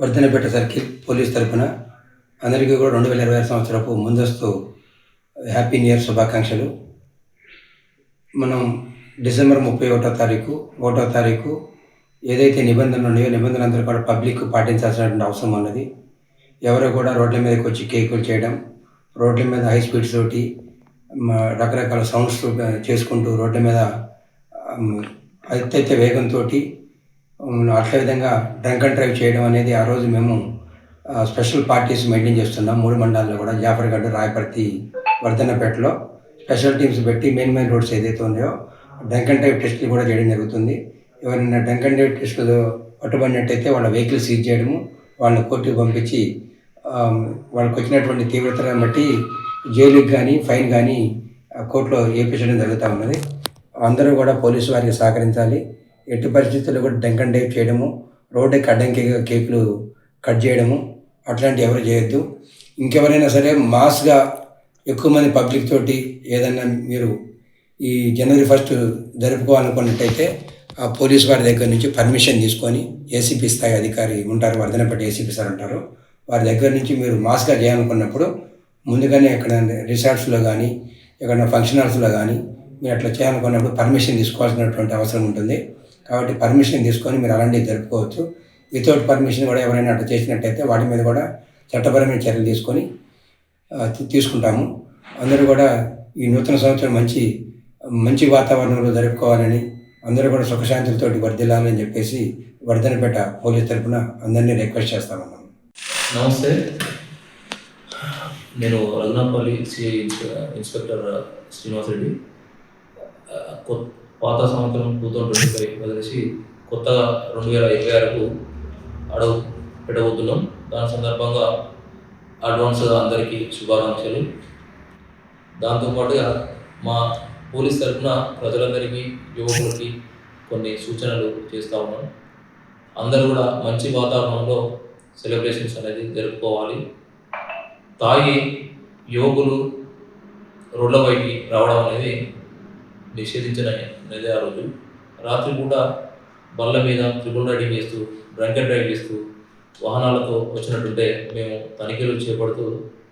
Wardhannapet circle police తరపున అందరికీ కూడా 2026 సంవత్సరపు ముందస్తు హ్యాపీ న్యూ ఇయర్ శుభాకాంక్షలు. మనం డిసెంబర్ 31వ తారీఖు ఏదైతే నిబంధనలు ఉన్నాయో నిబంధనలందరూ కూడా పబ్లిక్ పాటించాల్సినటువంటి అవసరం ఉన్నది. ఎవరు కూడా రోడ్ల మీదకి వచ్చి కేకులు చేయడం, రోడ్ల మీద హై స్పీడ్స్ తోటి రకరకాల సౌండ్స్ చేసుకుంటూ రోడ్ల మీద అత్యధిక వేగంతో అట్లే విధంగా డ్రంక్ అండ్ డ్రైవ్ చేయడం అనేది ఆ రోజు మేము స్పెషల్ పార్టీస్ మెయింటైన్ చేస్తున్నాం. 3 మండలాల్లో కూడా జాఫర్గఢ్, రాయపర్తి, వర్ధన్నపేటలో స్పెషల్ టీమ్స్ పెట్టి మెయిన్ రోడ్స్ ఏదైతే ఉన్నాయో డ్రంక్ అండ్ డ్రైవ్ టెస్టులు కూడా చేయడం జరుగుతుంది. ఎవరైనా డ్రంక్ అండ్ డ్రైవ్ టెస్టులు పట్టుబడినట్టయితే వాళ్ళ వెహికల్ సీజ్ చేయడము, వాళ్ళని కోర్టుకు పంపించి వాళ్ళకి వచ్చినటువంటి తీవ్రతను బట్టి జైలుకి కానీ ఫైన్ కానీ కోర్టులో వేయించడం జరుగుతూ ఉన్నది. అందరూ కూడా పోలీసు వారికి సహకరించాలి. ఎట్టి పరిస్థితుల్లో కూడా డ్రంక్ అండ్ డ్రైవ్ చేయడము, రోడ్డుకి అడ్డంకిగా కేకులు కట్ చేయడము అట్లాంటివి ఎవరు చేయొద్దు. ఇంకెవరైనా సరే మాస్గా ఎక్కువ మంది పబ్లిక్ తోటి ఏదన్నా మీరు ఈ జనవరి 1 జరుపుకోవాలనుకున్నట్టయితే ఆ పోలీస్ వారి దగ్గర నుంచి పర్మిషన్ తీసుకొని ఏసీపీ స్థాయి అధికారి ఉంటారు, వర్ధనపేట ఏసీపీ సార్ ఉంటారు, వారి దగ్గర నుంచి మీరు మాస్గా చేయాలనుకున్నప్పుడు ముందుగానే ఎక్కడ రిసార్ట్స్లో కానీ ఎక్కడైనా ఫంక్షన్ హాల్స్లో కానీ మీరు అట్లా చేయాలనుకున్నప్పుడు పర్మిషన్ తీసుకోవాల్సినటువంటి అవసరం ఉంటుంది. కాబట్టి పర్మిషన్ తీసుకొని మీరు అలాంటివి జరుపుకోవచ్చు. వితౌట్ పర్మిషన్ కూడా ఎవరైనా అట్లా చేసినట్టయితే వాటి మీద కూడా చట్టపరమైన చర్యలు తీసుకుంటాము. అందరూ కూడా ఈ నూతన సంవత్సరం మంచి వాతావరణంలో జరుపుకోవాలని, అందరూ కూడా సుఖశాంతులతోటి వర్ధిల్లాలని చెప్పేసి వర్ధనపేట పోలీస్ తరఫున అందరినీ రిక్వెస్ట్ చేస్తామన్నాం. నమస్తే, నేను రఘునాథపల్లి సిఐ ఇన్స్పెక్టర్ శ్రీనివాస్ రెడ్డి. పాత సంవత్సరం 2025 వదిలేసి కొత్తగా 2026కు అడుగు పెట్టబోతున్నాం. దాని సందర్భంగా అడ్వాన్స్గా అందరికీ శుభాకాంక్షలు. దాంతోపాటుగా మా పోలీస్ తరఫున ప్రజలందరికీ, యువకులకి కొన్ని సూచనలు చేస్తూ ఉన్నాం. అందరూ కూడా మంచి వాతావరణంలో సెలబ్రేషన్స్ అనేది జరుపుకోవాలి. తాగి యువకులు రోడ్లపైకి రావడం అనేది నిషేధించినది. ఆ రోజు రాత్రి కూడా బళ్ళ మీద ట్రిపుల్ రైడింగ్ చేస్తూ, డ్రంక్ అండ్ డ్రైవ్ చేస్తూ వాహనాలతో వచ్చినట్టుంటే మేము తనిఖీలు చేపడుతూ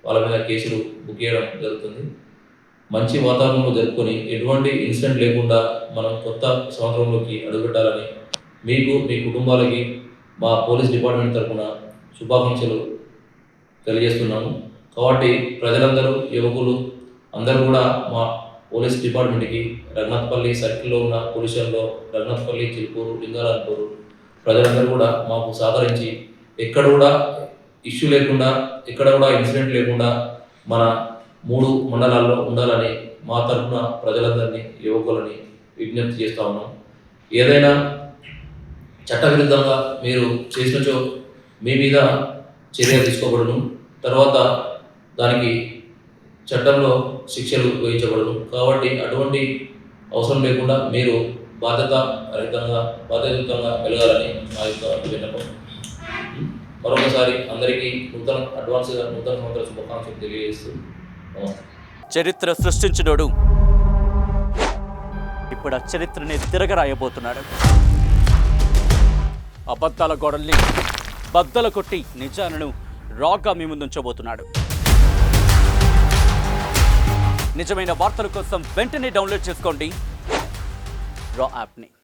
వాళ్ళ మీద కేసులు బుక్ చేయడం జరుగుతుంది. మంచి వాతావరణంలో జరుపుకొని ఎటువంటి ఇన్సిడెంట్ లేకుండా మనం కొత్త సంవత్సరంలోకి అడుగుపెట్టాలని మీకు, మీ కుటుంబాలకి మా పోలీస్ డిపార్ట్మెంట్ తరఫున శుభాకాంక్షలు తెలియజేస్తున్నాము. కాబట్టి ప్రజలందరూ, యువకులు అందరూ కూడా మా పోలీస్ డిపార్ట్మెంట్కి రఘునాథపల్లి సర్కిల్లో ఉన్న పొల్యూషన్లో రఘునాథపల్లి, చిలుకూరు, లింగారాంపూరు ప్రజలందరూ కూడా మాకు సహకరించి ఎక్కడ కూడా ఇష్యూ లేకుండా, ఎక్కడ కూడా ఇన్సిడెంట్ లేకుండా మన 3 మండలాల్లో ఉండాలని మా తరఫున ప్రజలందరినీ, యువకులని విజ్ఞప్తి చేస్తూ ఉన్నాం. ఏదైనా చట్టవిరుద్ధంగా మీరు చేసినచో మీ మీద చర్య తీసుకోబడును. తర్వాత దానికి చట్టంలో శిక్షలు వేయించబడదు. కాబట్టి అటువంటి అవసరం లేకుండా మీరు బాధ్యతయుతంగా వెలగాలని మా యొక్క విన్నపం. మరొకసారి అందరికీ అడ్వాన్స్గా నూతన సంవత్సర శుభాకాంక్షలు తెలియజేస్తూ చరిత్ర సృష్టించినోడు ఇప్పుడు ఆ చరిత్రని తిరగరాయబోతున్నాడు. అబద్ధాల గోడల్ని బద్దలు కొట్టి నిజాలను రాగా మీ ముందుంచబోతున్నాడు. నిజమైన వార్తల కోసం వెంటనే డౌన్లోడ్ చేసుకోండి రా యాప్ని.